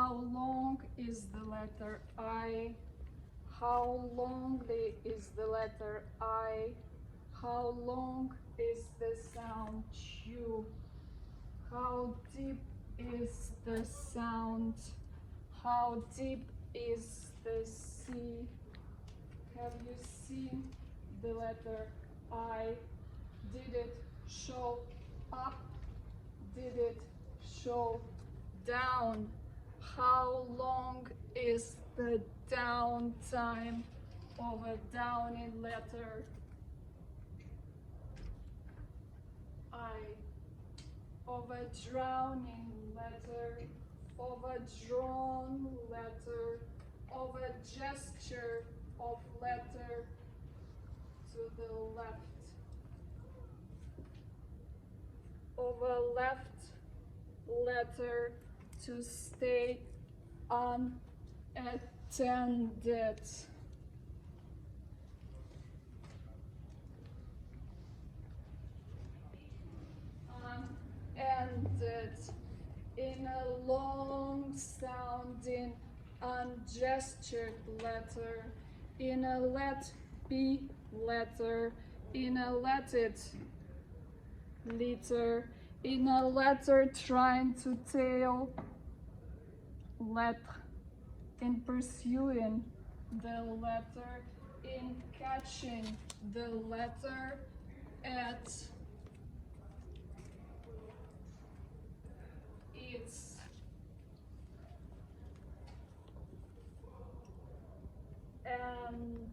How long is the letter I? How long is the letter I? How long is the sound Q? How deep is the sound? How deep is the C? Have you seen the letter I? Did it show up? Did it show down? How long is the down time of a downing letter I? Of a drowning letter, of a drawn letter, of a gesture of letter to the left, of a left letter to stay unattended. Ended in a long sounding ungestured letter, in a let be letter, in a let it letter, in a letter trying to tail lettre, in pursuing the letter, in catching the letter at its end.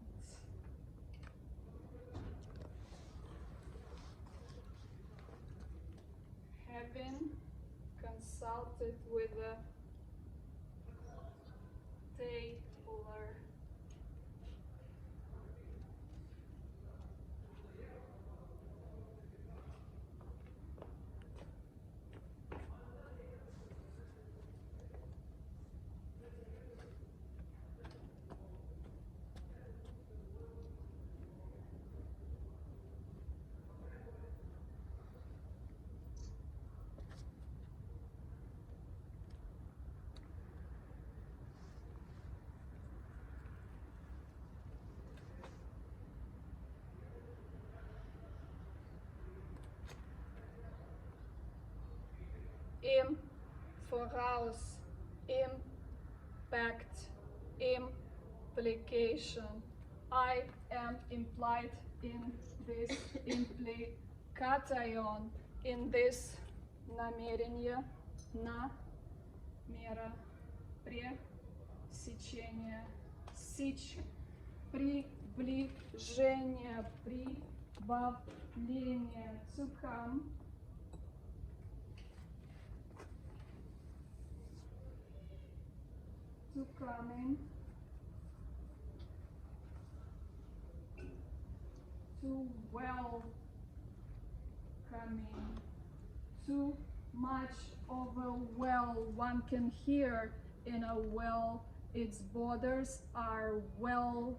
Having consulted with a tailor, im voraus, impact, implication. I am implied in this implication, in this намерение, намера, пресечение, сечь, приближение, прибавление, to come, to coming, to welcoming, too much of a well one can hear in a well, its borders are welcoming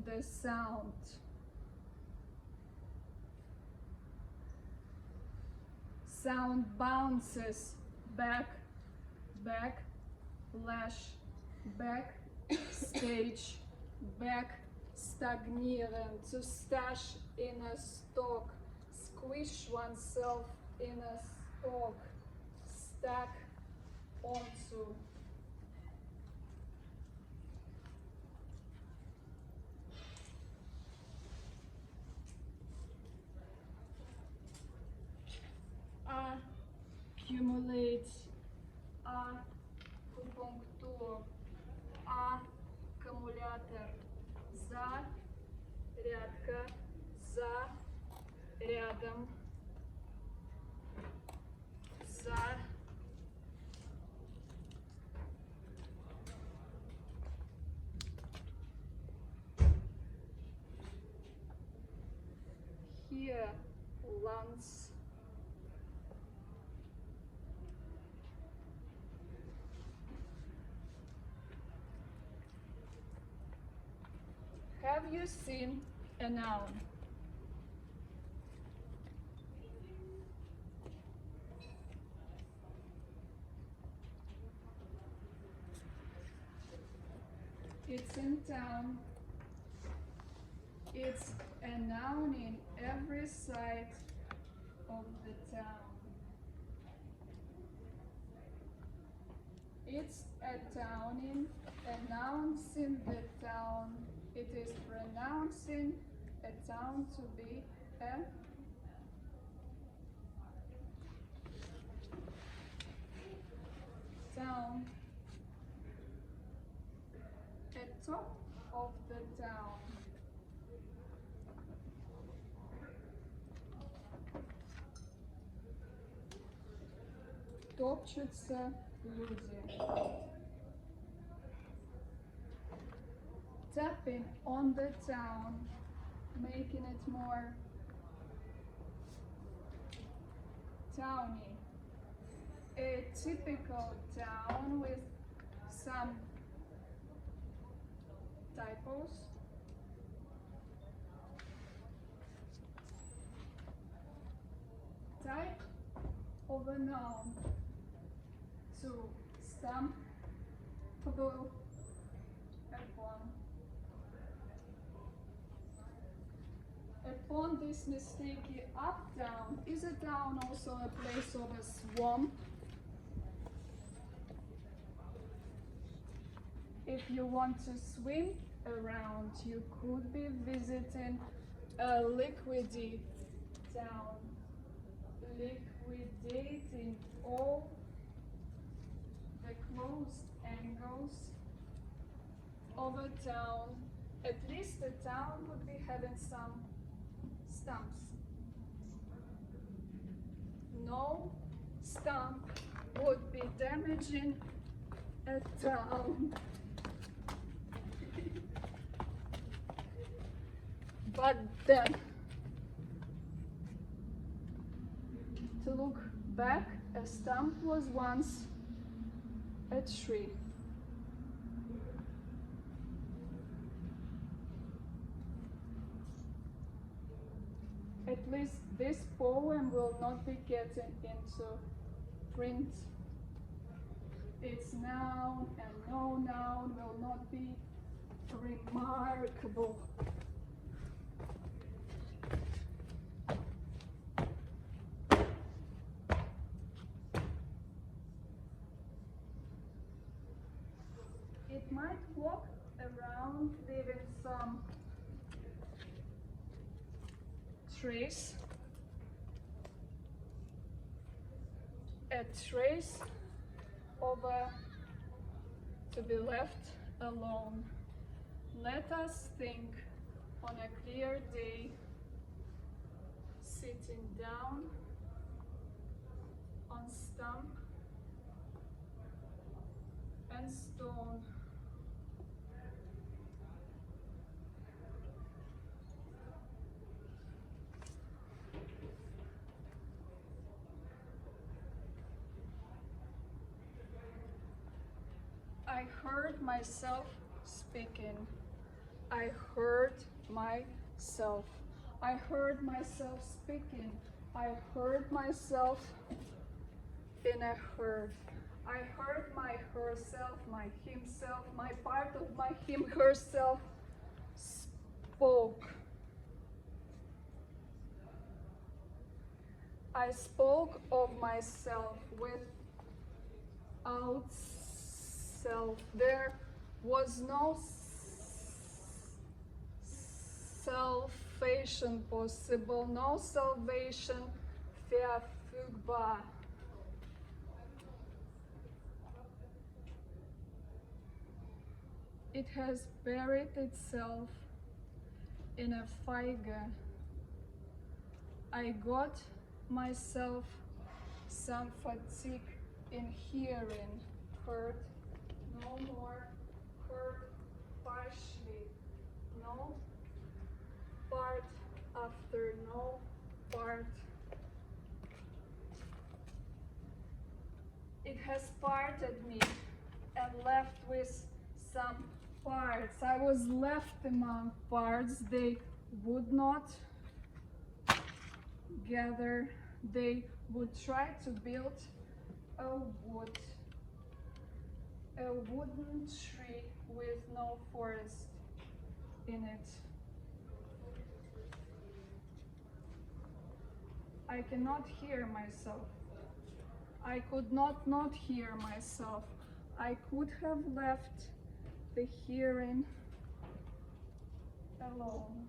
the sound. Sound bounces back, back, lash, back, stage, back, stagnieren, to stash in a stock, squish oneself in a stock, stack onto. Accumulate, акупунктур, аккумулятор, зарядка, за рядом, за here, lunch. Have you seen a noun? It's in town. It's a noun in every side of the town. It's a towning, announcing the town. It is pronouncing a town to be a town. At top of the town. Топчутся люди. Tapping on the town, making it more towny. A typical town with some typos. Type of a noun to stamp upon. Upon this mistaken uptown, is a town also a place of a swamp? If you want to swim around, you could be visiting a liquidy town, liquidating all the closed angles of a town. At least the town would be having some stumps. No stump would be damaging a town. But then, to look back, a stump was once a tree. At least this poem will not be getting into print. Its noun and no noun will not be remarkable. It might walk around leaving some trace, a trace of a to be left alone. Let us think on a clear day, sitting down on stump and stone. I heard myself speaking. I heard myself. I heard myself speaking. I heard myself in a herd. I heard my herself, my himself, my part of my him herself spoke. I spoke of myself without self. There was no salvation possible, no salvation verfügbar. It has buried itself in a figure. I got myself some fatigue in hearing, heard no more, heard partially, no part after no part. It has parted me and left with some parts. I was left among parts. They would not gather. They would try to build a wood. a wooden tree with no forest in it. I cannot hear myself. I could not hear myself. I could have left the hearing alone.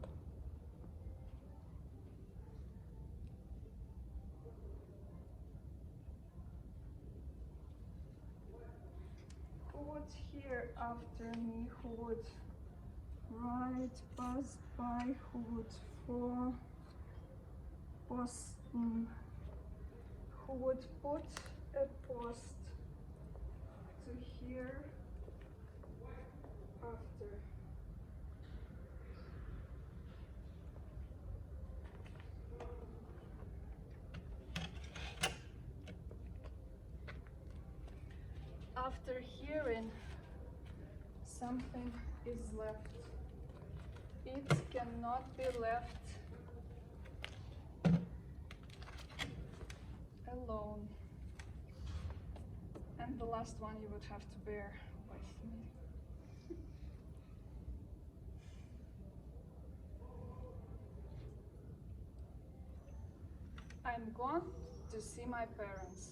Who would hear after me? Who would ride past by? Who would for Boston? Who would put a post to hear after? After hearing, something is left. It cannot be left alone. And the last one you would have to bear with me. I'm gone to see my parents.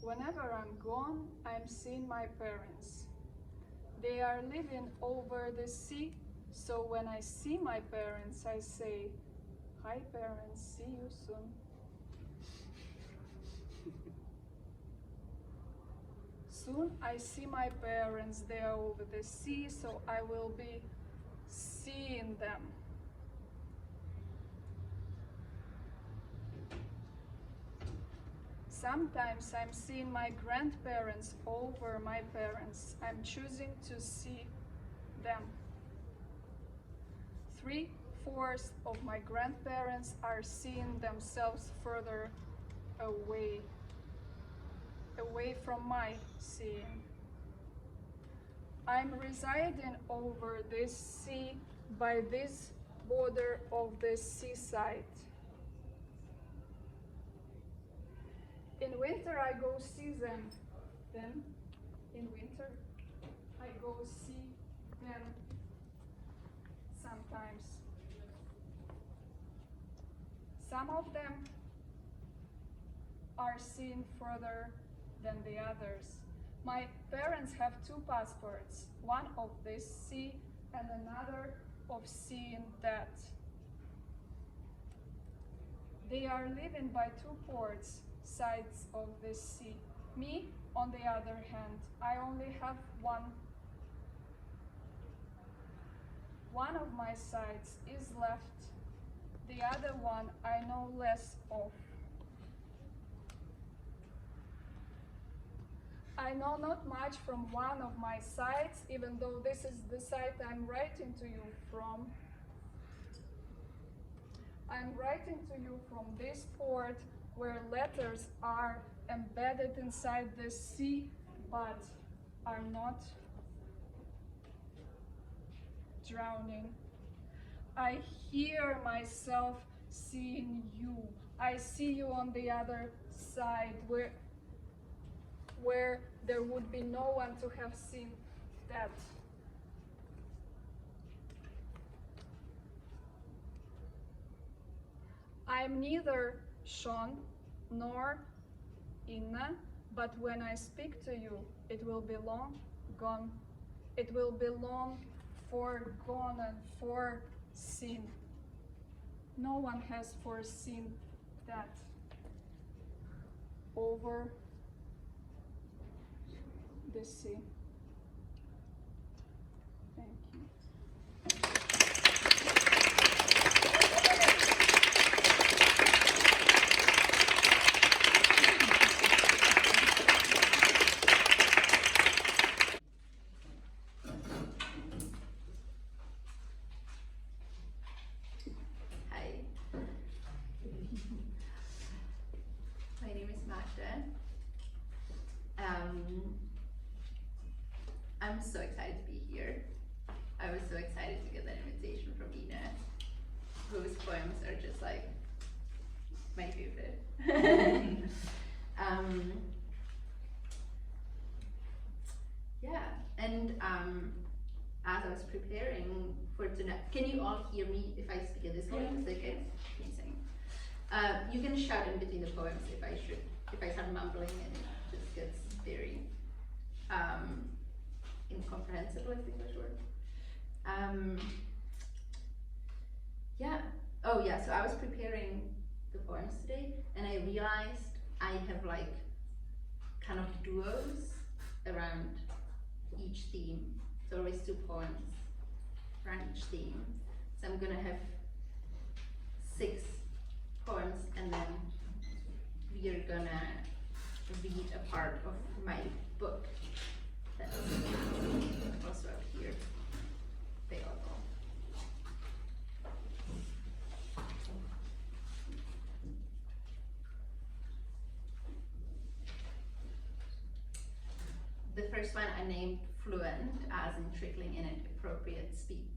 Whenever I'm gone, I'm seeing my parents. They are living over the sea, so when I see my parents, I say, "Hi parents, see you soon." Soon I see my parents, they are over the sea, so I will be seeing them. Sometimes I'm seeing my grandparents over my parents. I'm choosing to see them. 3/4 of my grandparents are seeing themselves further away from my seeing. I'm residing over this sea by this border of the seaside. In winter I go see them, then in winter I go see them sometimes. Some of them are seen further than the others. My parents have 2 passports, one of this sea and another of seeing that. They are living by 2 ports, sides of the sea. Me, on the other hand, I only have one. One of my sides is left. The other one I know less of. I know not much from one of my sides, even though this is the site I'm writing to you from. I'm writing to you from this port where letters are embedded inside the sea, but are not drowning. I hear myself seeing you. I see you on the other side, where there would be no one to have seen that. I'm neither Sean nor Inna, but when I speak to you, it will be long gone. It will be long forgone and foreseen. No one has foreseen that. Over the sea. Thank you. Hi. My name is Magda. I'm so excited to be here. I was so excited to get that invitation from Ina, whose poems are just like my favorite. And as I was preparing for tonight, can you all hear me if I speak at this point? Is it okay? Amazing. You can shout in between the poems if I start mumbling and it just gets very incomprehensible, is the English word. Yeah. Oh yeah, so I was preparing the poems today and I realized I have like kind of duos around each theme. So always 2 poems around each theme. So I'm gonna have 6 poems and then we are gonna read a part of my book that's also up here available. The first one I named Fluent, as in trickling in at appropriate speed.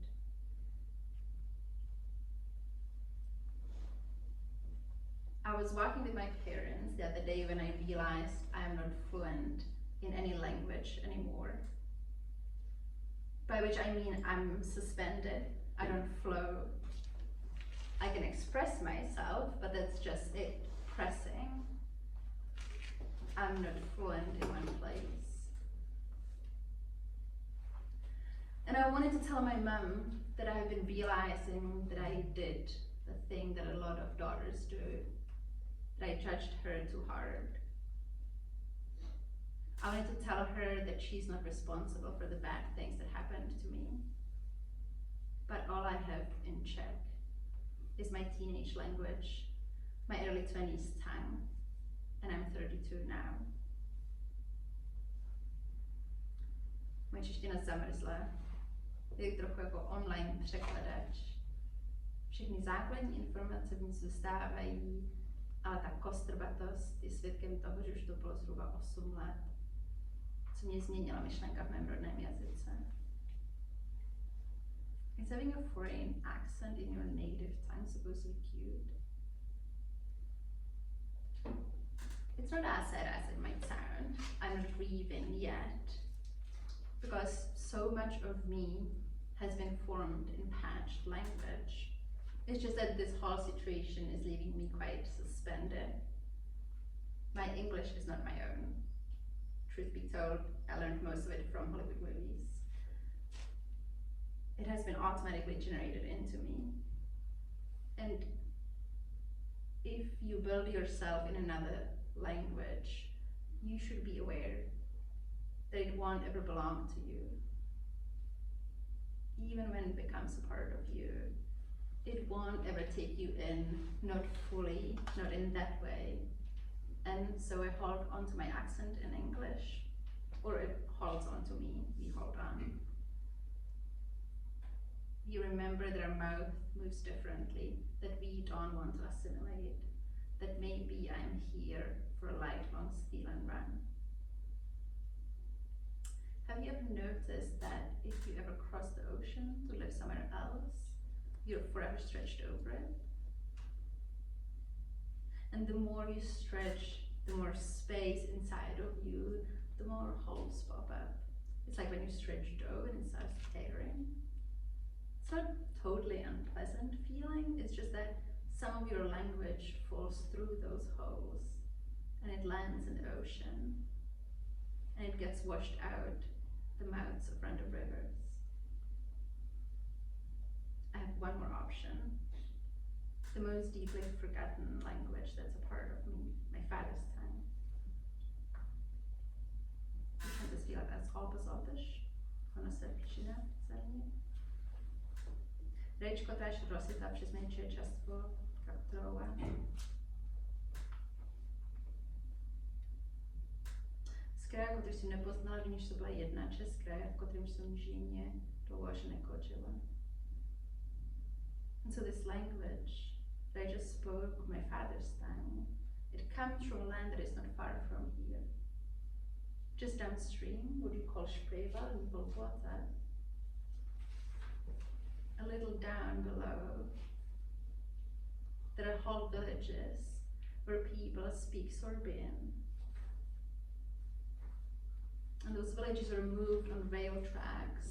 I was walking with my parents the other day when I realized I am not fluent in any language anymore. By which I mean I'm suspended, I don't flow. I can express myself, but that's just it, pressing. I'm not fluent in one place. And I wanted to tell my mum that I've been realizing that I did the thing that a lot of daughters do, that I judged her too hard. I wanted to tell her that she's not responsible for the bad things that happened to me. But all I have in check is my teenage language, my early 20s tongue, and I'm 32 now. Moje čeština zamrzla. Je trochu jako online překladač. Všechny základní informace v ní zůstávají, ale ta kostrbatost je svědkem toho, že už to bylo zhruba 8 let, co mě změnila myšlenka v mém rodném jazyce. Is having a foreign accent in your native tongue supposed to be cute? It's not as sad as it might sound. I'm not grieving yet, because so much of me has been formed in patched language. It's just that this whole situation is leaving me quite suspended. My English is not my own. Truth be told, I learned most of it from Hollywood movies. It has been automatically generated into me. And if you build yourself in another language, you should be aware that it won't ever belong to you. Even when it becomes a part of you, it won't ever take you in, not fully, not in that way. And so I hold on to my accent in English, or it holds on to me, we hold on. You remember that our mouth moves differently, that we don't want to assimilate, that maybe I'm here for a lifelong steal and run. Have you ever noticed that if you ever cross the ocean to live somewhere else, you're forever stretched over it? And the more you stretch, the more space inside of you, the more holes pop up. It's like when you stretch dough and it starts tearing. It's not totally unpleasant feeling, it's just that some of your language falls through those holes and it lands in the ocean and it gets washed out the mouths of random rivers. I have one more option. The most deeply forgotten language that's a part of me, my father's tongue. You can just feel as Hopscotch, ona se přijde celý. Rečko táž rozsvětla přes menší častvo kaptrova. Z kraja, který jsem nepoznala, když to byla jedna část kraja, v kterém jsem žije dlouho až nekočila. And so this language that I just spoke of my father's tongue, it comes from a land that is not far from here. Just downstream, what you call Spreewald in Volgota. A little down below, there are whole villages where people speak Sorbian. And those villages were moved on rail tracks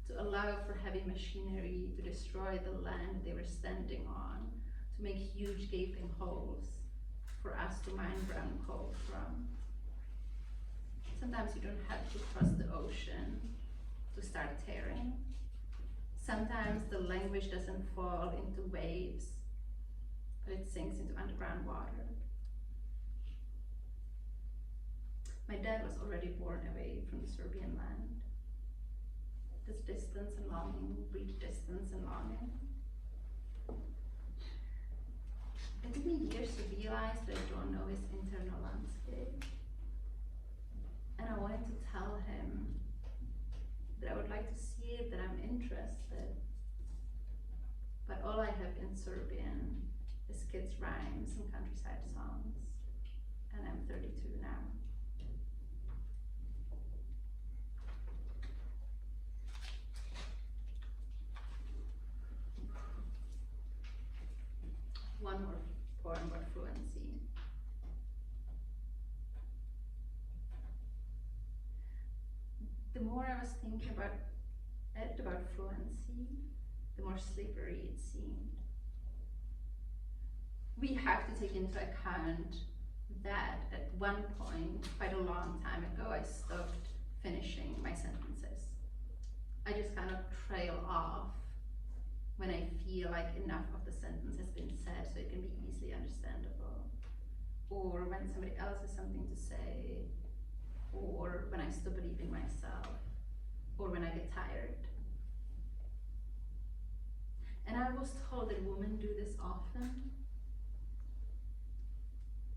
to allow for heavy machinery to destroy the land they were standing on, to make huge gaping holes for us to mine brown coal from. Sometimes you don't have to cross the ocean to start tearing. Sometimes the language doesn't fall into waves, but it sinks into underground water. My dad was already born away from the Serbian land. Does distance and longing breed distance and longing? It took me years to realize that I don't know his internal landscape. And I wanted to tell him that I would like to see it, that I'm interested. But all I have in Serbian is kids' rhymes and countryside songs. And I'm 32 now. One more poem about fluency. The more I was thinking about fluency, the more slippery it seemed. We have to take into account that at one point, quite a long time ago, I stopped finishing my sentences. I just kind of trail off when I feel like enough of the sentence has been said so it can be easily understandable. Or when somebody else has something to say, or when I stop believing myself, or when I get tired. And I was told that women do this often.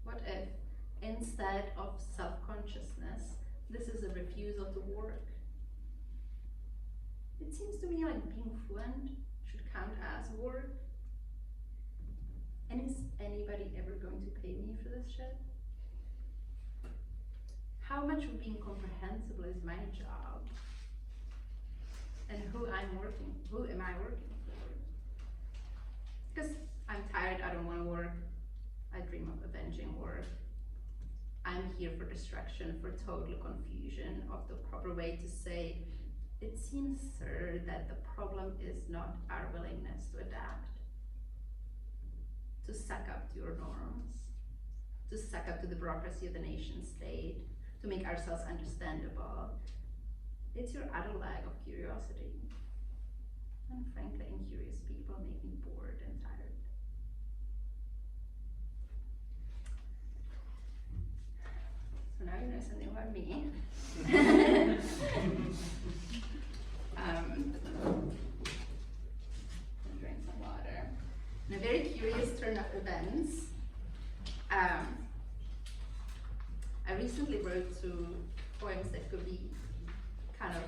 What if, instead of self-consciousness, this is a refusal to work? It seems to me like being fluent should count as work. And is anybody ever going to pay me for this shit? How much of being comprehensible is my job? And who am I working for? Because I'm tired, I don't want to work. I dream of avenging work. I'm here for destruction, for total confusion of the proper way to say, it seems, sir, that the problem is not our willingness to adapt, to suck up to your norms, to suck up to the bureaucracy of the nation state, to make ourselves understandable. It's your other lag of curiosity. And frankly, incurious people make me bored and tired. So now you know something about me. Drink some water. In a very curious turn of events, I recently wrote 2 poems that could be kind of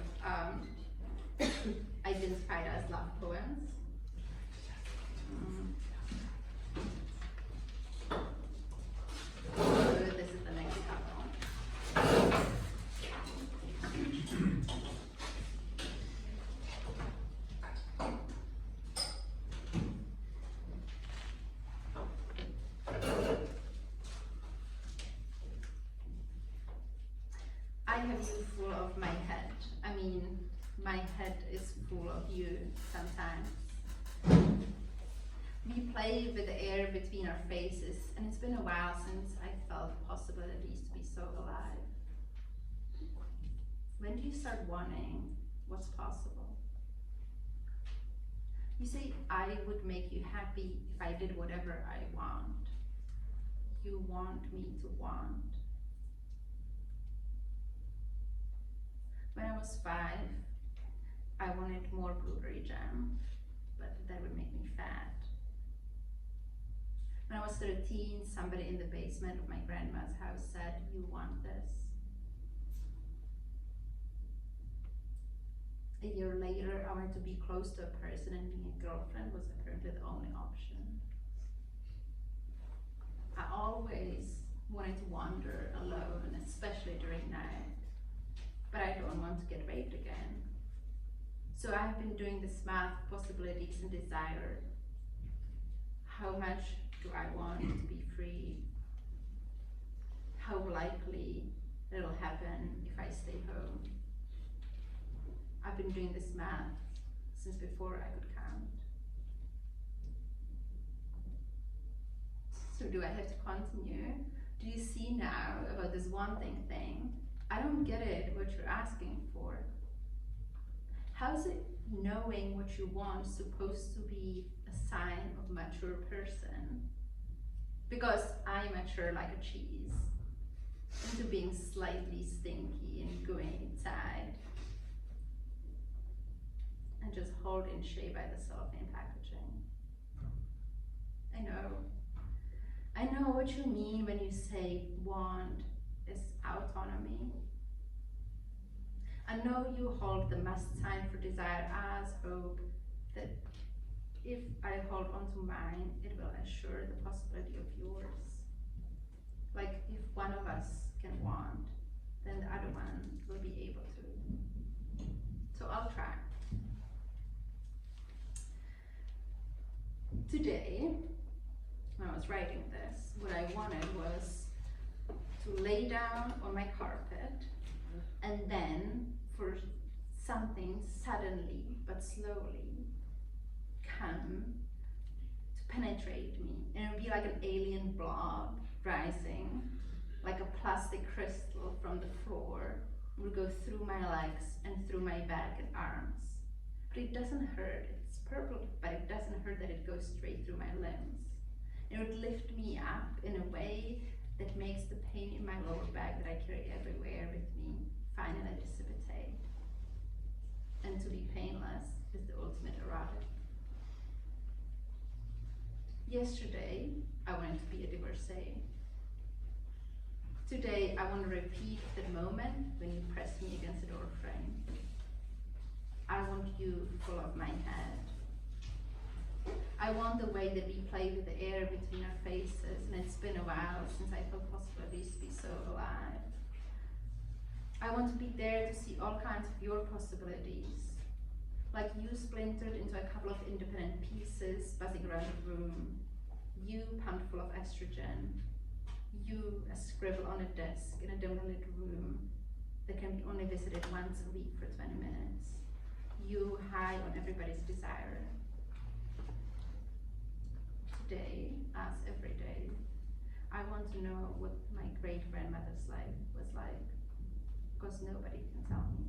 identified as love poems. So this is the next couple. I have you full of my head. I mean, my head is full of you sometimes. We play with the air between our faces, and it's been a while since I felt possibilities to be so alive. When do you start wanting what's possible? You say, I would make you happy if I did whatever I want. You want me to want. When I was 5, I wanted more blueberry jam, but that would make me fat. When I was 13, somebody in the basement of my grandma's house said, you want this. A year later, I wanted to be close to a person, and being a girlfriend was apparently the only option. I always wanted to wander alone, especially during night. But I don't want to get raped again. So I have been doing this math, possibilities and desire. How much do I want to be free? How likely it'll happen if I stay home? been doing this math since before I could count. So do I have to continue? Do you see now about this wanting thing? I don't get it, what you're asking for. How's it knowing what you want supposed to be a sign of mature person? Because I mature like a cheese into being slightly stinky and going inside and just hold in shape by the cellophane packaging. I know what you mean when you say want is autonomy. I know you hold the must sign for desire as hope that if I hold on to mine, it will assure the possibility of yours. Like if one of us can want, then the other one will be able to. So I'll try. Today, when I was writing this, what I wanted was to lay down on my carpet and then for something suddenly but slowly come to penetrate me, and it would be like an alien blob rising, like a plastic crystal from the floor. It would go through my legs and through my back and arms. But it doesn't hurt, it's purple, but it doesn't hurt that it goes straight through my limbs. It would lift me up in a way that makes the pain in my lower back that I carry everywhere with me finally dissipate. And to be painless is the ultimate erotic. Yesterday, I wanted to be a divorcee. Today, I want to repeat the moment when you press me against the door frame. I want you full of my head. I want the way that we play with the air between our faces, and it's been a while since I felt possibilities to be so alive. I want to be there to see all kinds of your possibilities, like you splintered into a couple of independent pieces buzzing around the room, you pumped full of estrogen, you a scribble on a desk in a dimly lit room that can be only visited once a week for 20 minutes, you high on everybody's desire. Today, as every day, I want to know what my great-grandmother's life was like, because nobody can tell me.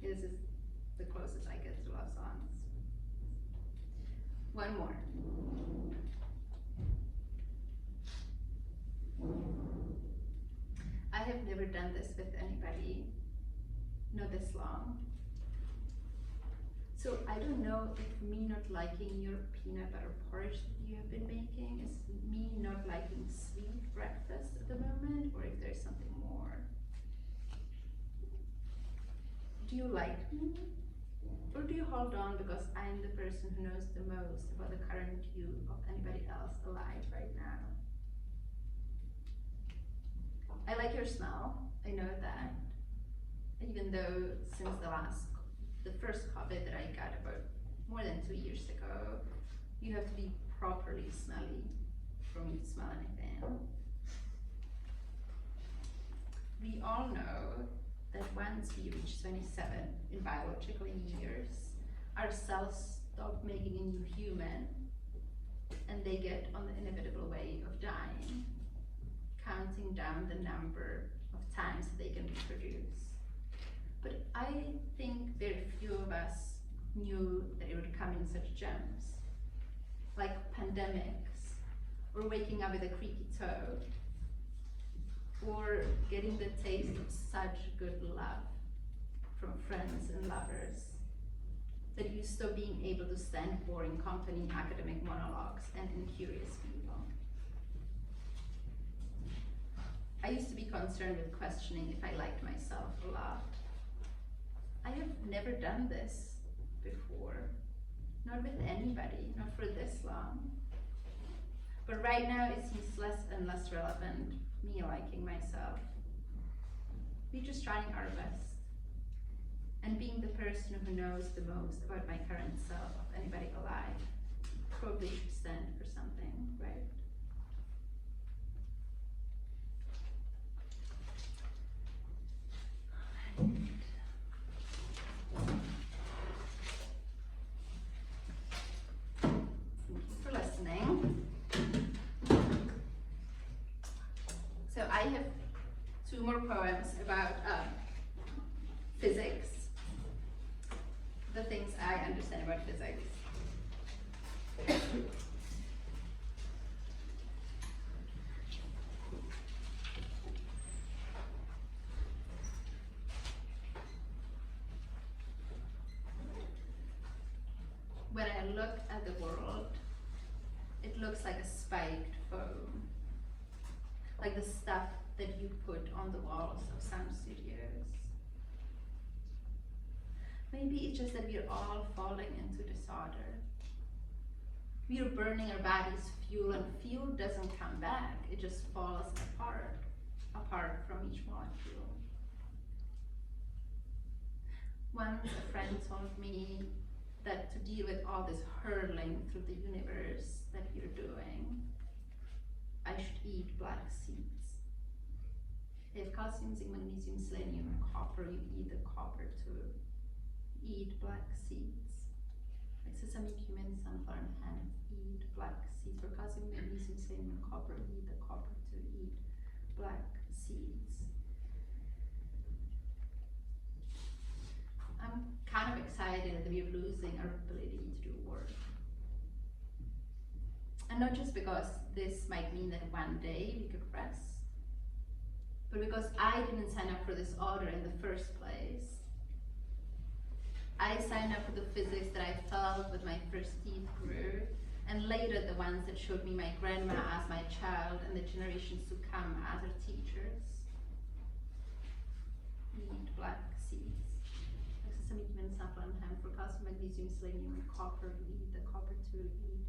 This is the closest I get to love songs. One more. I have never done this with anybody, not this long. So I don't know if me not liking your peanut butter porridge that you have been making is me not liking sweet breakfast at the moment, or if there's something more. Do you like me? Or do you hold on because I'm the person who knows the most about the current you of anybody else alive right now? I like your smell, I know that. Even though since the first COVID that I got about more than 2 years ago, you have to be properly smelly for me to smell anything. We all know that once we reach 27 in biological years, our cells stop making a new human and they get on the inevitable way of dying, counting down the number of times they can reproduce. But I think very few of us knew that it would come in such gems, like pandemics, or waking up with a creaky toe, or getting the taste of such good love from friends and lovers, that you stop being able to stand boring company, academic monologues, and incurious people. I used to be concerned with questioning if I liked myself a lot. I have never done this before, not with anybody, not for this long. But right now it seems less and less relevant, me liking myself. We're just trying our best. And being the person who knows the most about my current self of anybody alive probably should stand for something, right? more poems about physics, the things I understand about physics. When I look at the world, it looks like a spiked foam, like the stuff that you put on the walls of some studios. Maybe it's just that we're all falling into disorder. We're burning our bodies fuel, and fuel doesn't come back, it just falls apart from each molecule. Once a friend told me that to deal with all this hurling through the universe that you're doing, I should eat black seeds. They have calcium, zinc, magnesium, selenium, and copper. You eat the copper too. Eat black seeds. Like sesame, cumin, sunflower, and hemp. Eat black seeds. For calcium, magnesium, selenium, and copper, eat the copper too. Eat black seeds. I'm kind of excited that we're losing our ability to do work. And not just because this might mean that one day we could rest, but because I didn't sign up for this order in the first place. I signed up for the physics that I felt with my first teeth grew, and later the ones that showed me my grandma as my child and the generations to come as her teachers. Eat black seeds. Sesame, cumin, sunflower, and hemp. For calcium, magnesium, selenium, and copper, eat the copper too. Eat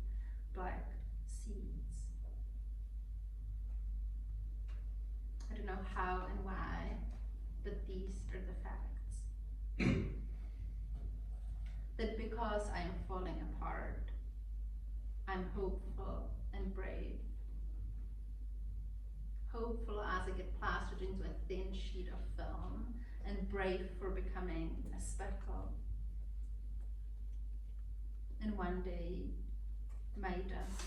black seeds. I don't know how and why, but these are the facts. That because I am falling apart, I'm hopeful and brave. Hopeful as I get plastered into a thin sheet of film, and brave for becoming a speckle. And one day, my dust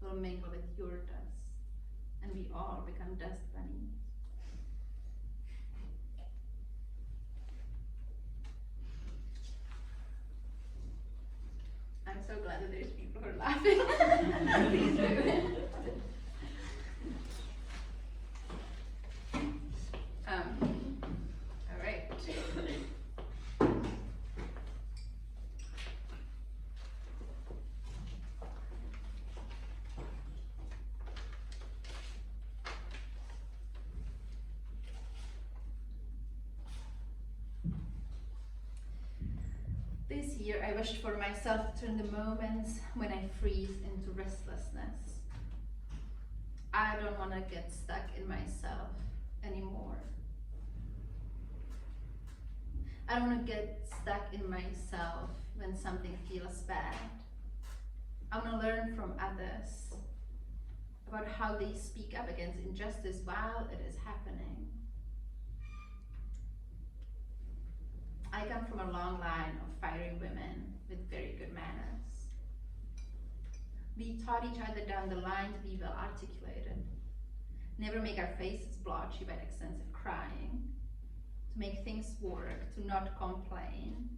will mingle with your dust, and we all become dust bunnies. I'm so glad that there's people who are laughing. Please do. All right. This year I wished for myself to turn the moments when I freeze into restlessness. I don't want to get stuck in myself anymore. I don't want to get stuck in myself when something feels bad. I want to learn from others about how they speak up against injustice while it is happening. I come from a long line of fiery women with very good manners. We taught each other down the line to be well articulated, never make our faces blotchy by excessive crying, to make things work, to not complain,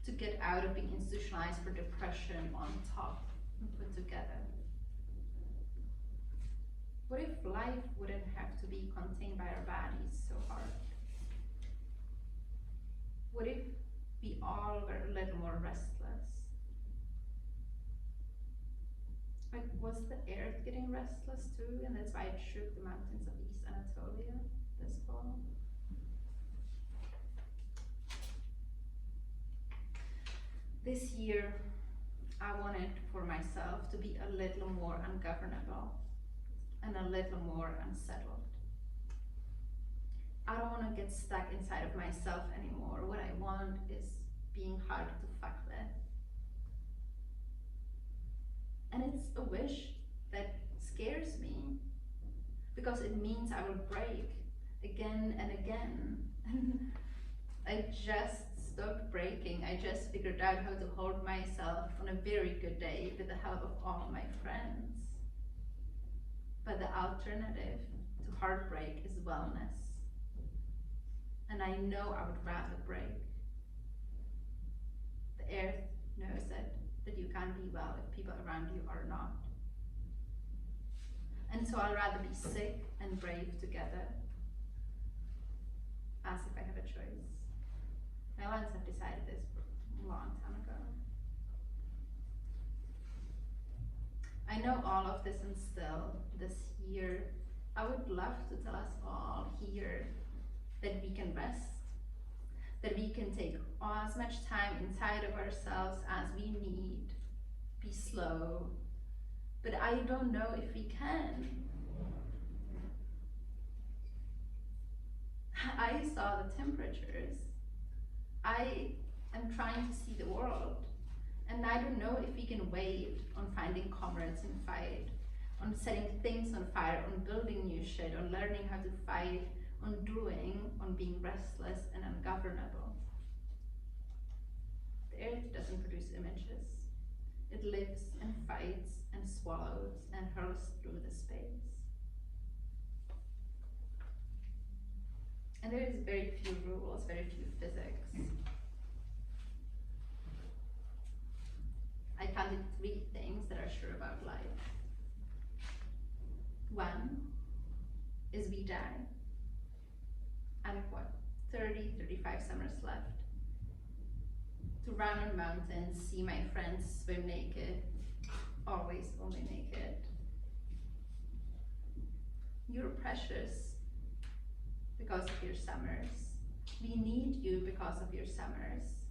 to get out of being institutionalized for depression on top and put together. What if life wouldn't have to be contained by our bodies so hard? What if we all were a little more restless? Like, was the earth getting restless too, and that's why it shook the mountains of East Anatolia this fall? This year, I wanted for myself to be a little more ungovernable and a little more unsettled. I don't want to get stuck inside of myself anymore. What I want is being hard to fuck with. And it's a wish that scares me, because it means I will break again and again. I just stopped breaking. I just figured out how to hold myself on a very good day with the help of all my friends. But the alternative to heartbreak is wellness. I know I would rather break. The earth knows that you can't be well if people around you are not. And so I'd rather be sick and brave together, as if I have a choice. I once have decided this a long time ago. I know all of this, and still, this year, I would love to tell us all here that we can rest, that we can take as much time inside of ourselves as we need, be slow, but I don't know if we can. I saw the temperatures. I am trying to see the world, and I don't know if we can wait on finding comrades in fight, on setting things on fire, on building new shit, on learning how to fight, on doing, on being restless and ungovernable. The earth doesn't produce images. It lives and fights and swallows and hurls through the space. And there is very few rules, very few physics. I counted 3 things that are sure about life. 1 is we die. I have 30, 35 summers left to run on mountains, see my friends swim naked, always only naked. You're precious because of your summers. We need you because of your summers.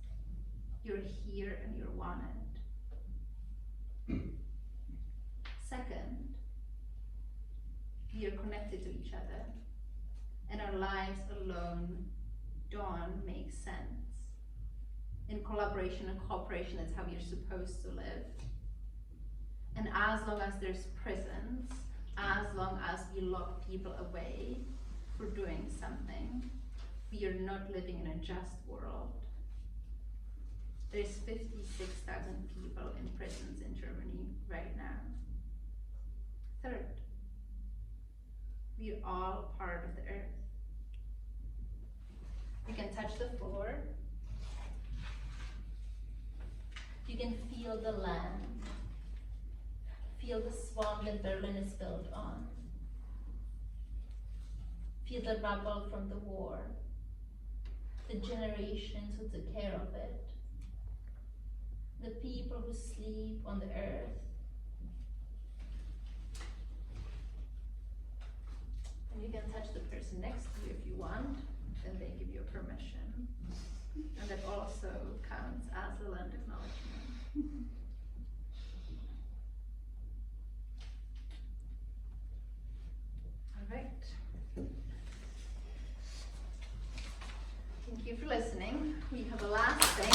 You're here and you're wanted. Second, we are connected to each other, and our lives alone don't make sense. In collaboration and cooperation, that's how we're supposed to live. And as long as there's prisons, as long as we lock people away for doing something, we are not living in a just world. There's 56,000 people in prisons in Germany right now. Third, we are all part of the earth. You can touch the floor. You can feel the land. Feel the swamp that Berlin is built on. Feel the rubble from the war. The generations who took care of it. The people who sleep on the earth. And you can touch the person next to you if you want, then they give you permission. And that also counts as a land acknowledgement. All right. Thank you for listening. We have a last thing.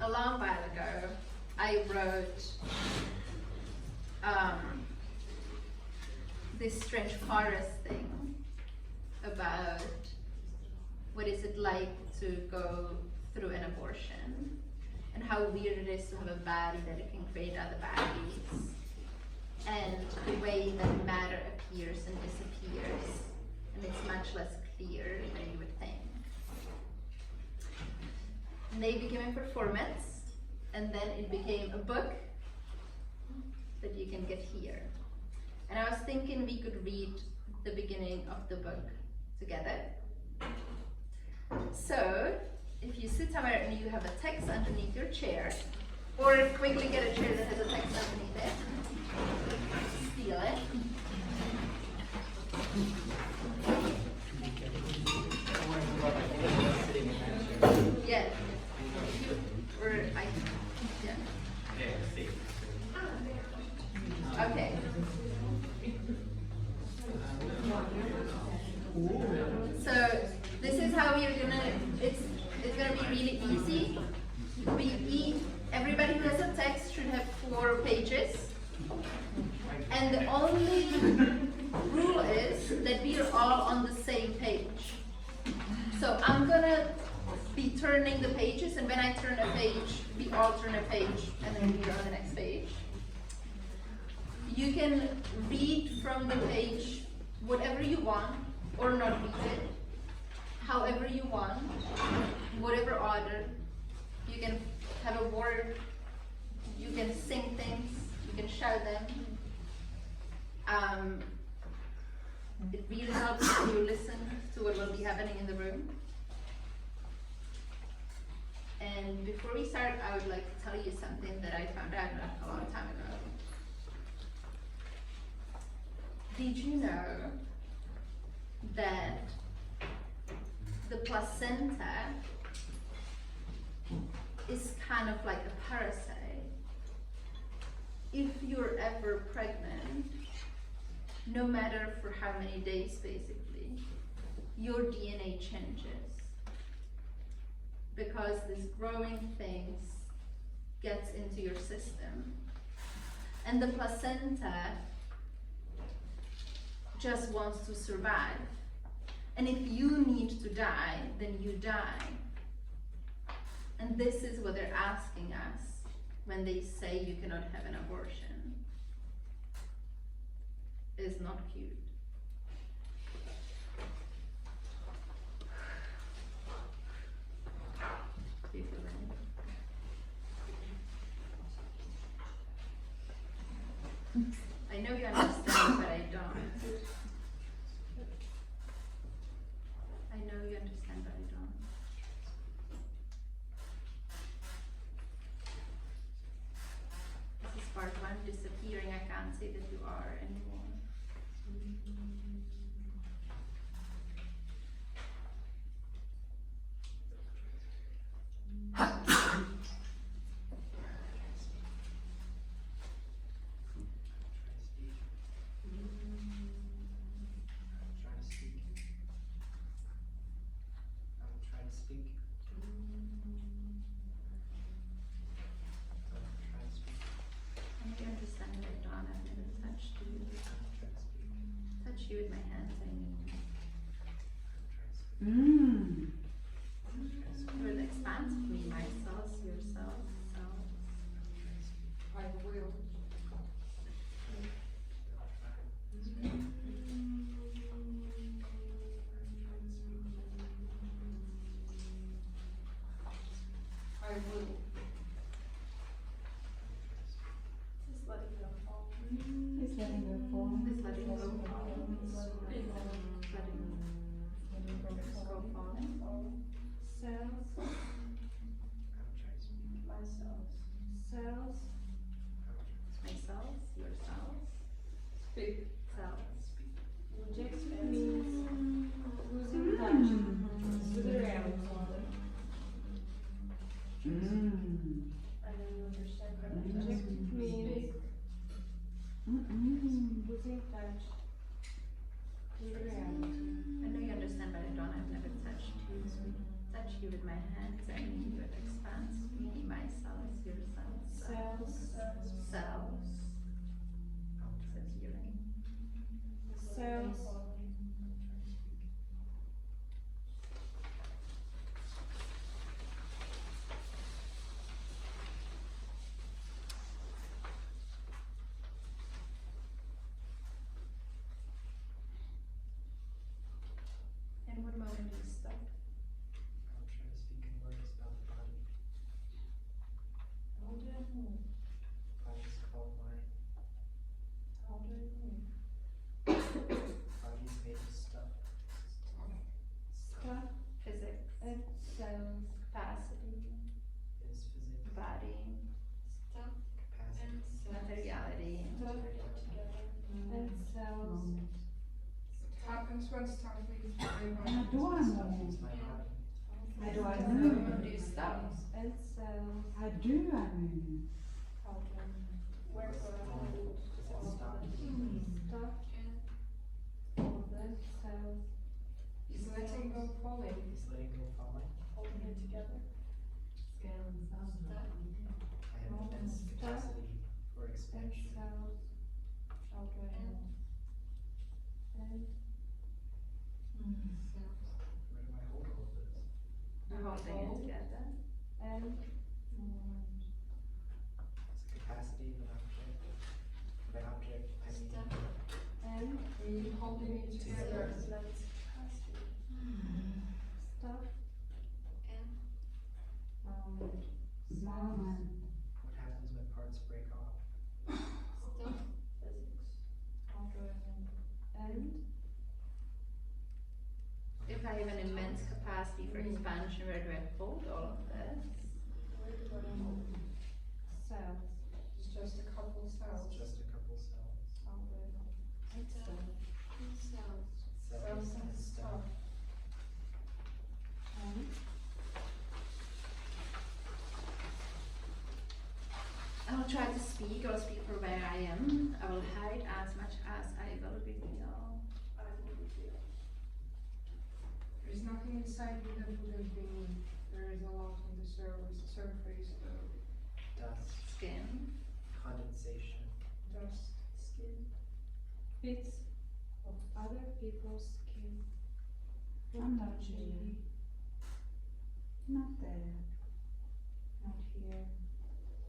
A long while ago, I wrote this strange forest thing about what is it like to go through an abortion and how weird it is to have a body that it can create other bodies, and the way that matter appears and disappears, and it's much less clear than you would think. And they became a performance, and then it became a book that you can get here. And I was thinking we could read the beginning of the book together. So, if you sit somewhere and you have a text underneath your chair, or quickly get a chair that has a text underneath it, steal it. Yeah. Okay. So this is how we're gonna. It's gonna be really easy. Everybody who has a text should have 4 pages, and the only rule is that we are all on the same page. So I'm gonna be turning the pages, and when I turn a page, we all turn a page, and then we're on the next page. You can read from the page whatever you want, or not read it, however you want, whatever order. You can have a word, you can sing things, you can shout them. It really helps if you listen to what will be happening in the room. And before we start, I would like to tell you something that I found out a long time ago. Did you know that the placenta is kind of like a parasite? If you're ever pregnant, no matter for how many days basically, your DNA changes. Because this growing thing gets into your system. And the placenta just wants to survive. And if you need to die, then you die. And this is what they're asking us when they say you cannot have an abortion. It's not cute. Do you feel that? I know you understand, but I don't. I know you understand, but I don't. This is part one, disappearing. I can't say that you are anymore. You with my hands, I mean. You will expand me, myself, yourself, self. I will. I will. Just let it go fall. It's letting go fall. Just let it go fall. Cells. Myself. Cells. Myself, yourself. Speak. Cells. Reject means losing touch with the reality. I don't understand. Reject means losing touch with the reality. I know you understand, but I don't. I've never touched you. Touch you with my hands. I mean, you expand me, myself, yourself. Cells. Cells. Says healing. Cells. And what moment do you stop? I'll try to speak in words about the body. How do I move? Body is called mind. How do I move? Body is made of stuff. Stuff Physics. and cells. Capacity. It is physics, Body. Stuff capacity, Materiality. Stuff together. And cells. Happens when stuff is How do I move? is my body. How do I So move? do you stop? And cells. How do I move? How do I move? Where do I move? Does it stop? Stuff and then cells. is letting go falling. Is letting go falling? Holding it together. I have immense capacity for And expansion. cells. How do I move? And Where do I hold all of this? You're holding putting it together. And It's capacity of an object. By object, I mean and We holding it together. stuff moment. what happens when parts break off. And If I have an immense capacity for expansion, where do I hold all of this? cells. It's just a couple It's cells. just a couple cells. Cells and stuff. And I will try to speak, or speak for where I am. I will hide as much as I will reveal. There's nothing inside you that wouldn't be me. There is a lot on the surface though. Dust, Skin, condensation, Dust. skin, bits of other people's skin. I'm not here. Not there. Not here.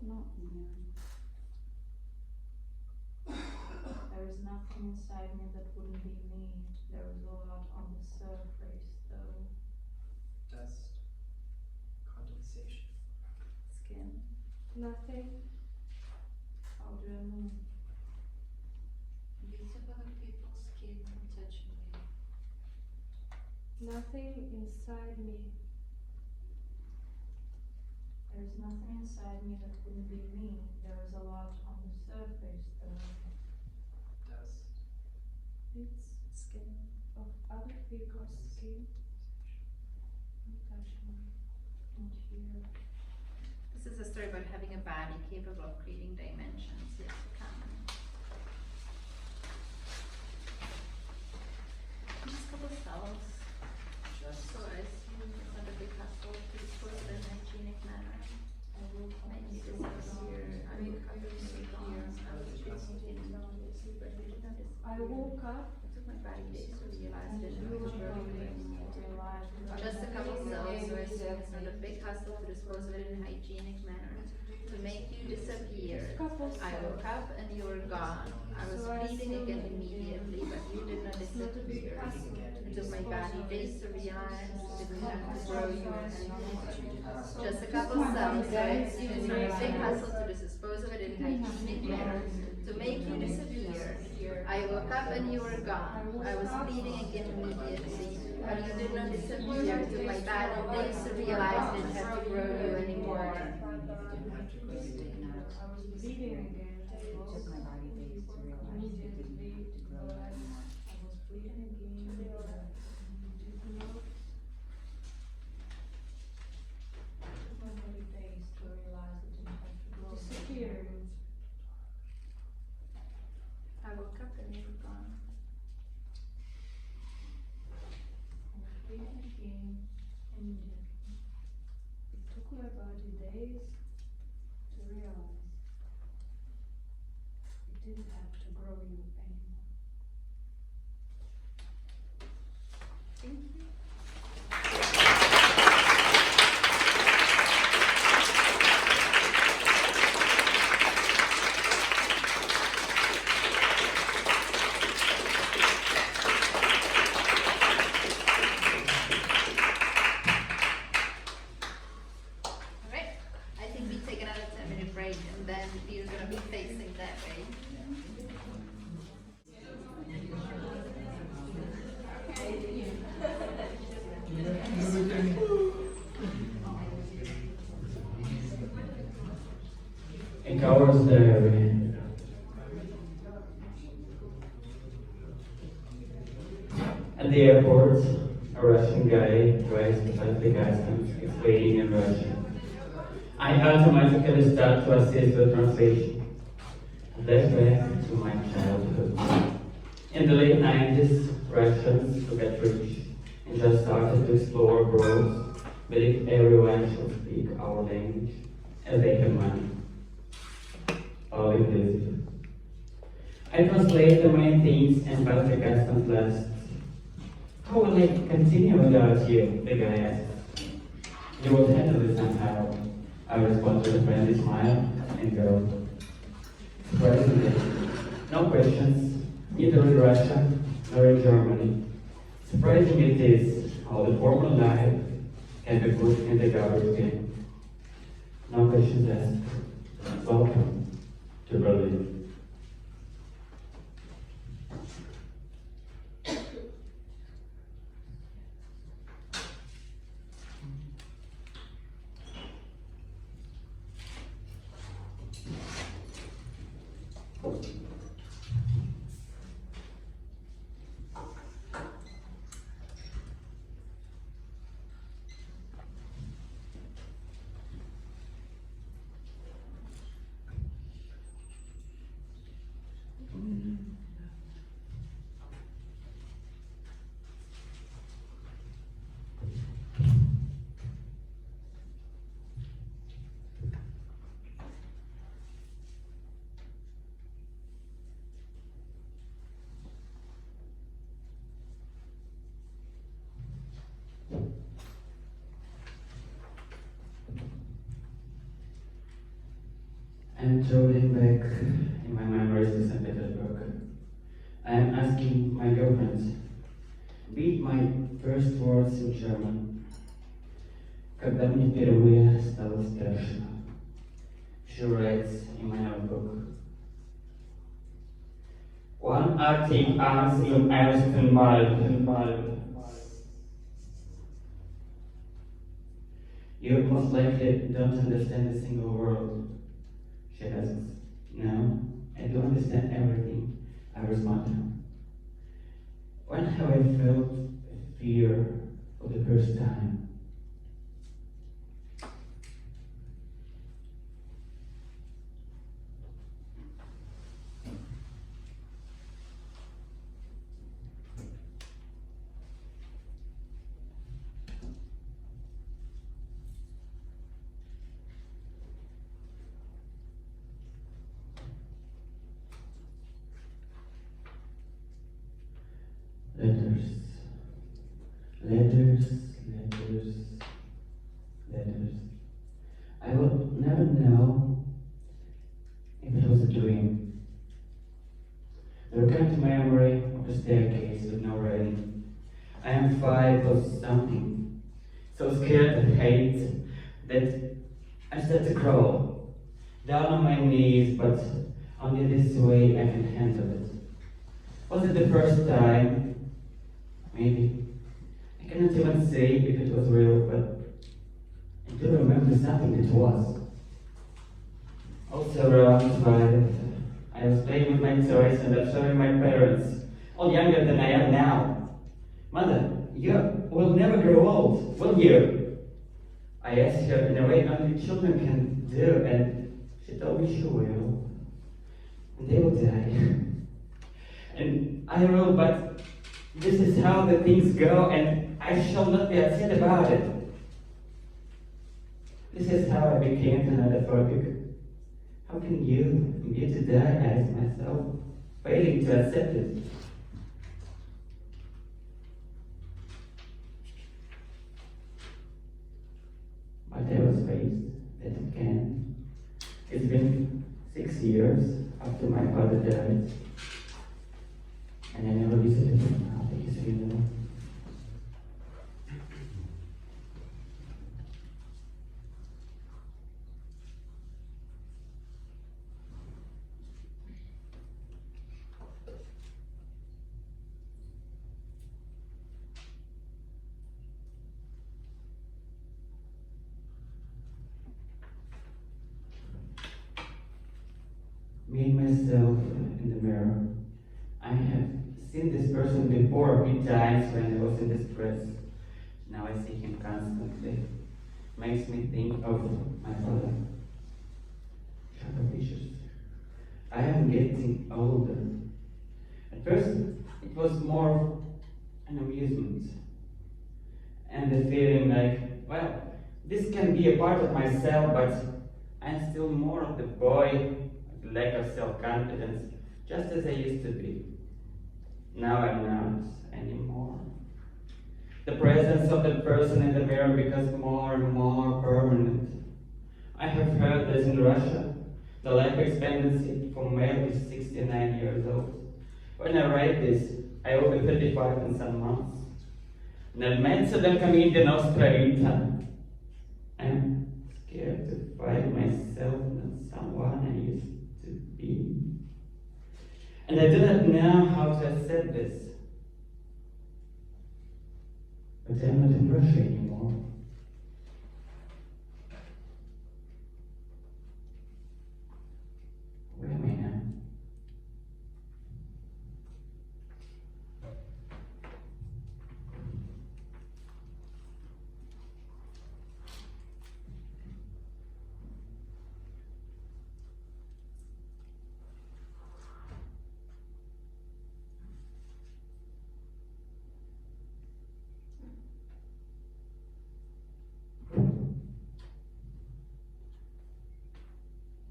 Not here. There is nothing inside me that wouldn't be me. There is a lot on the surface, though. dust, condensation, skin, Nothing. How do I move? bits of other people's skin touching me. Nothing inside me. There is nothing inside me that wouldn't be me. There is a lot on the surface, though. dust, Bits Skin, of other people's skin. Don't touch me. Not here. This is a story about having a body capable of creating dimensions yet to come. Just a couple of cells. So I assume it's not a big hassle to dispose of it in a hygienic manner. I will Maybe this is here. I mean, I will see here. I was just thinking about this, but I did not I woke up It took my body days to realize and that you it was were broken. Just a couple cells, so I assume it's not a big hassle to dispose of it in a hygienic manner. To make you disappear. I woke up and you were gone. I was bleeding again immediately, but you did not disappear. It took my body days to realize it didn't have to grow you anymore. Just a couple cells, so I assume it's not a big hassle to dispose of it in a hygienic manner. To make you disappear. I woke up and you were gone. I was bleeding again immediately, but you did not disappear. It took my body days to realize it didn't have to grow you anymore. I was bleeding again. I was immediately, but I was bleeding again. My body days to realize it didn't have to go. Disappeared. I woke up and you were gone. I was bleeding again immediately. It took my body days to realize it didn't have to grow you anymore. Thank you. Alright, I think we take another 10-minute break and then we're gonna be facing that way. It covers the at the airport, a Russian guy dressed as the customs is waiting in Russian. I automatically start to assist with translation. Flashback to my childhood. In the late 90s, Russians to get rich and just started to explore abroad, believe everyone should speak our language as they have money. All inclusive. I translate the main things and pass the customs last. How will I continue without you? The guy asked. You will handle it somehow. I respond with a friendly smile and go. Surprisingly, no questions, neither in Russia nor in Germany. Surprising it is how the formal life can be put in the garbage bin. No questions asked. Welcome to Berlin. I'm traveling back in my memories to St. Petersburg. I am asking my girlfriend, read my first words in German. Когда мне впервые стало страшно. She writes in my notebook. One Arctic arms im ersten Mal. You most likely don't understand a single word. She asks. No, I do understand everything, I respond. When have I felt fear for the first time? Letters. I would never know if it was a dream. The recurrent memory of the staircase with no railing. I am 5 or something, so scared and hate that I start to crawl down on my knees, but only this way I can handle it. Was it the first time? Maybe. I cannot even say if it was real, but I do remember something that was. Also around 5, I was playing with my toys and observing my parents, all younger than I am now. Mother, you will never grow old, will you? I asked her in a way only children can do, and she told me she will. And they will die. And I will, but this is how the things go, and I shall not be upset about it. This is how I became anarchist. How can you get to die? I asked myself, failing to accept it. But I was faced that it can. It's been 6 years after my father died, and I never visited him after his funeral. Me and myself in the mirror. I have seen this person before 3 times when I was in distress. Now I see him constantly. Makes me think of my father. Vicious. I am getting older. At first, it was more an amusement. And the feeling like, well, this can be a part of myself, but I'm still more of the boy, with lack of self-confidence, just as I used to be. Now I'm not anymore. The presence of the person in the mirror becomes more and more permanent. I have heard that in Russia, the life expectancy for male is 69 years old. When I write this, I will be 35 in some months. Nel mezzo del cammino di nostra vita, I'm scared to find myself not someone I used to be. And I do not know how to accept this. But I'm not in Russia anymore. Where am I now?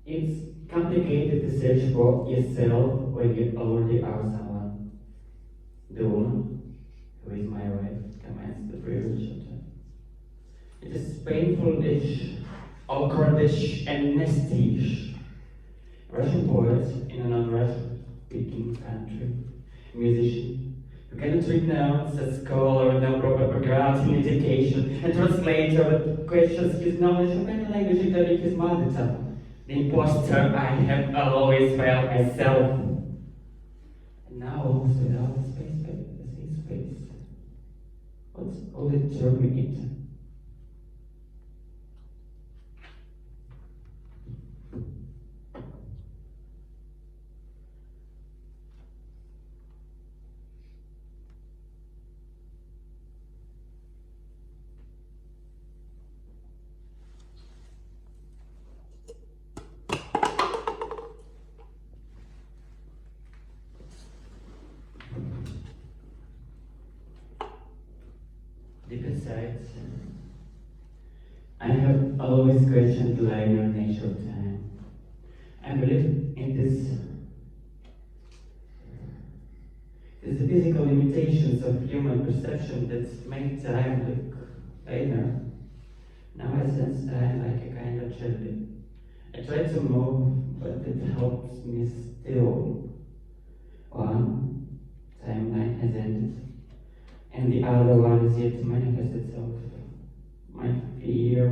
It's complicated to search for yourself when you already are someone. The woman, who is my wife, commands the privilege of that. It is painful-ish, awkward-ish, and nasty-ish. Russian poet in a non-Russian speaking country, musician, who cannot read notes, a scholar with no proper background in education, a translator with questions his knowledge of any language including his mother tongue. The imposter I have always felt myself. And now almost without space, space. What's all the German into? Deep inside, I have always questioned the linear nature of time. I believe in this the physical limitations of human perception that make time look linear. Now I sense time like a kind of jelly. I try to move, but it helps me still. One timeline has ended, and the other one is yet to manifest itself. My fear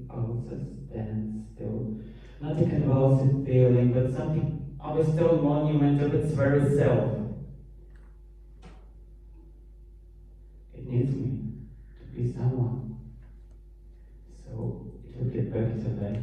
also stands still. Not a convulsive feeling, but something of a stone monument of its very self. It needs me to be someone, so it will get back to life.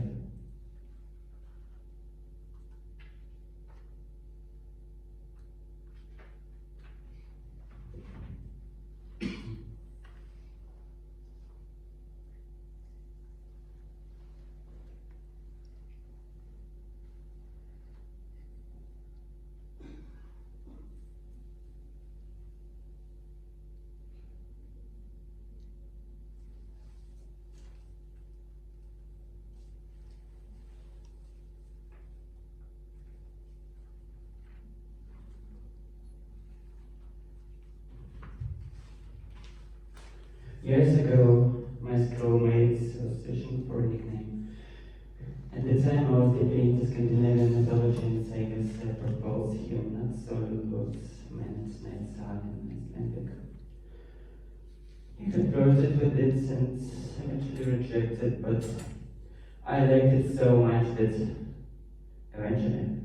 Years ago, my schoolmates were searching for a nickname. At the time, I was deeply into Scandinavian mythology and sagas that propose human, not solid gods, men, snakes, sun, and Icelandic. He had flirted with it and eventually rejected, but I liked it so much that eventually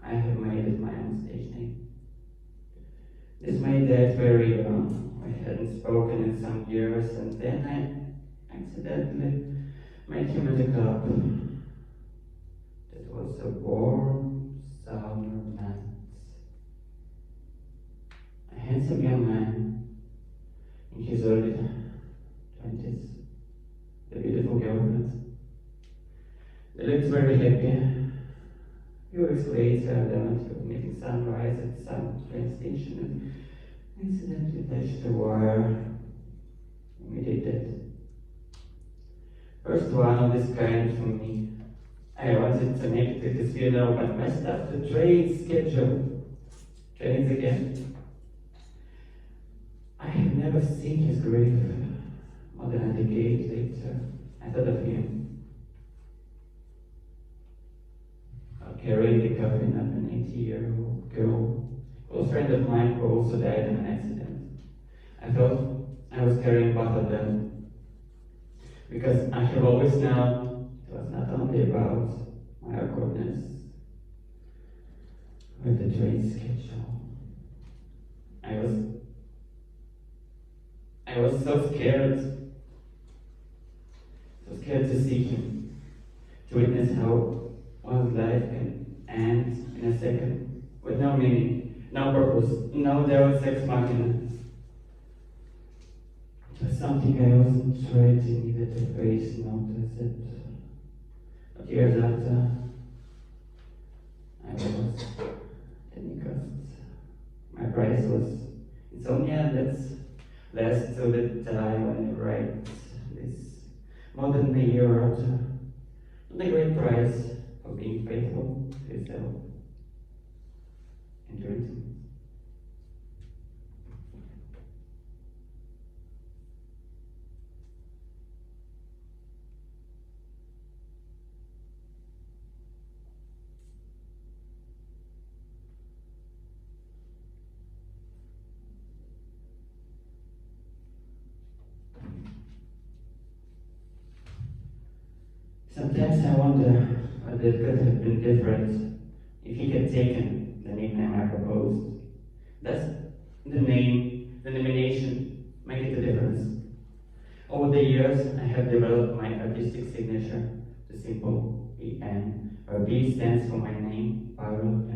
I have made it my own stage name. This made that very young. I hadn't spoken in some years, and then I accidentally met him at a club. That was a warm summer night. A handsome young man in his early 20s, the beautiful girlfriend. They looked very happy. A few weeks later, they went to a meeting sunrise at some train station and incidentally touched the wire. We did that. First one of this kind for me. I wanted to make it to his funeral, but messed up the train schedule. Trains again. I have never seen his grave. More than a decade later, I thought of him, carrying the coffin of an 80-year-old girl, a close friend of mine who also died in an accident. I felt I was carrying both of them, because I have always known it was not only about my awkwardness with the train schedule. I was so scared to see him, to witness how one's life can end in a second, with no meaning, no purpose, no Deus ex machina. It was something I wasn't ready neither to face nor to accept. But years after, I was at any cost. My price was insomnia, that's less to the time when I write this more than a year after. Not a great price for being faithful to yourself and your intimates. Sometimes I wonder whether it could have been different if he had taken the nickname I proposed. Does the name, the nomination, make it a difference? Over the years, I have developed my artistic signature, the simple EN, where B stands for my name, Pavel,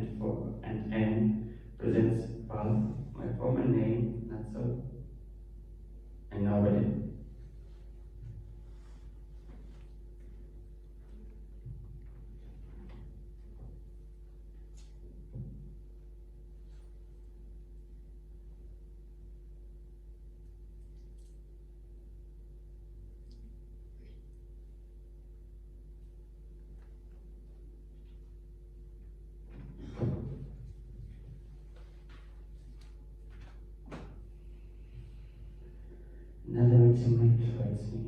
and N presents Pav, my former name, not so, and nobody. Another intimate writes me.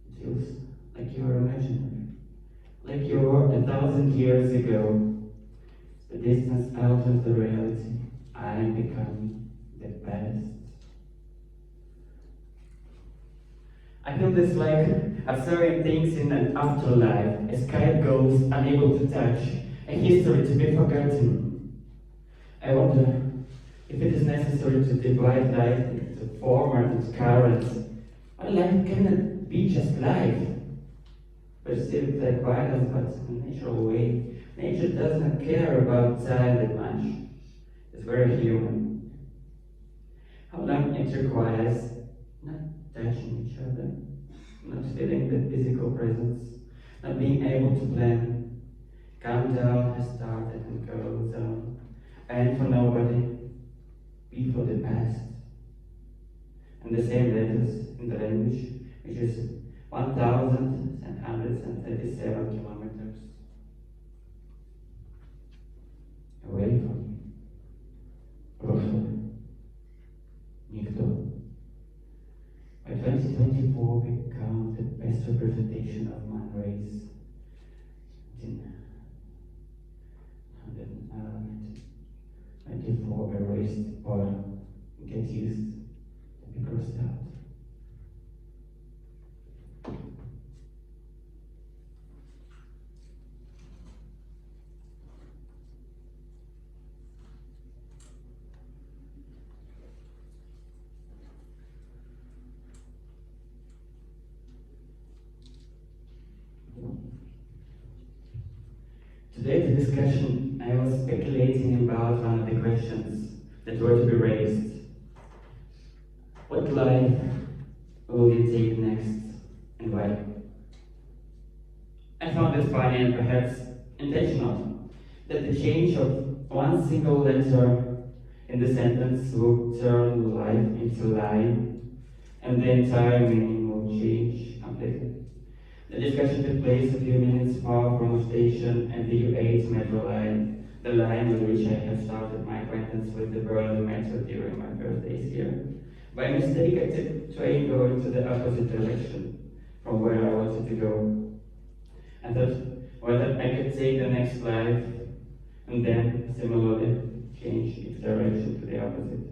It feels like you are imaginary, like you were 1,000 years ago. The distance out of the reality, I am becoming the past. I feel this like observing things in an afterlife, a sky ghost unable to touch, a history to be forgotten. I wonder if it is necessary to divide life into former and current. Well, life cannot be just life, perceived like violence, but in a natural way. Nature does not care about time that much. It's very human. How long it requires not touching each other, not feeling the physical presence, not being able to plan. Countdown has started and goes on, and for nobody, be for the past. And the same letters in the language, which is 1,137 kilometers away from me. Прошлое. Никто. By 2024, we count the best representation of man race. In 194 erased poem get used to be crossed out. Today, the discussion, I was speculating about one of the questions that were to be raised. What life will you take next, and why? I found it funny and perhaps intentional that the change of one single letter in the sentence will turn life into line, and the entire meaning will change completely. The discussion took place a few minutes far from a station at the U8 metro line, the line with which I have started my acquaintance with the Berlin metro during my first days here. By mistake, I took train going to the opposite direction from where I wanted to go. I thought whether I could take the next life and then similarly change its direction to the opposite.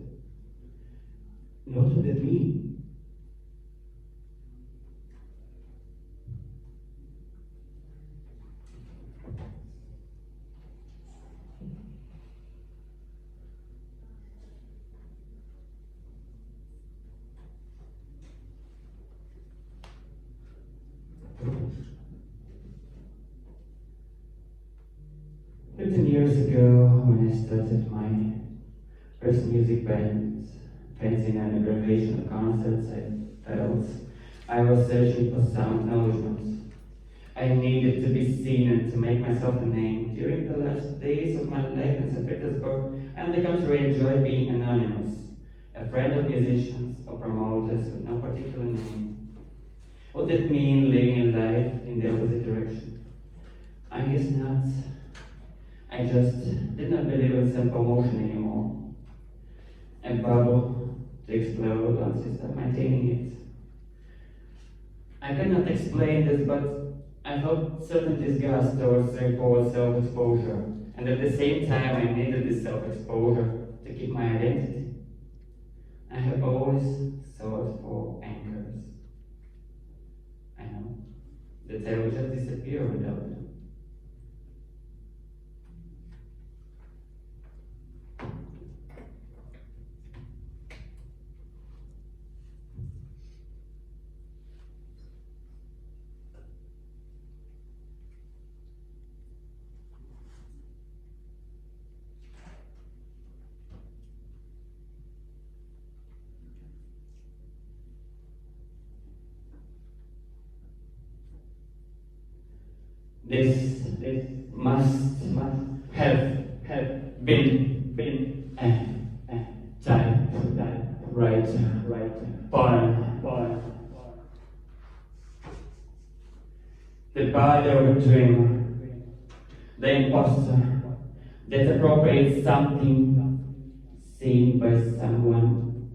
What would it mean? Years ago, when I started my first music band, fancy and aggravation of concerts, I felt I was searching for some acknowledgement. I needed to be seen and to make myself a name. During the last days of my life in St. Petersburg, I began to enjoy being anonymous, a friend of musicians or promoters with no particular name. What did it mean living a life in the opposite direction? I guess not. I just did not believe in self-promotion anymore. A bubble to explode once you start maintaining it. I cannot explain this, but I felt certain disgust towards straightforward self-exposure, and at the same time I needed this self-exposure to keep my identity. I have always sought for anchors. I know that I will just disappear without them. This must have been a right poem. The body of a dreamer, the imposter that appropriates something seen by someone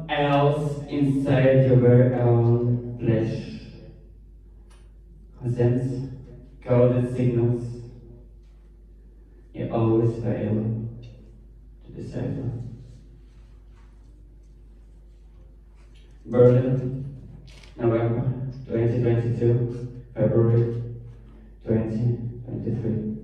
else inside your very own flesh. Sends coded signals you always fail to decipher. Berlin, November 2022, February 2023.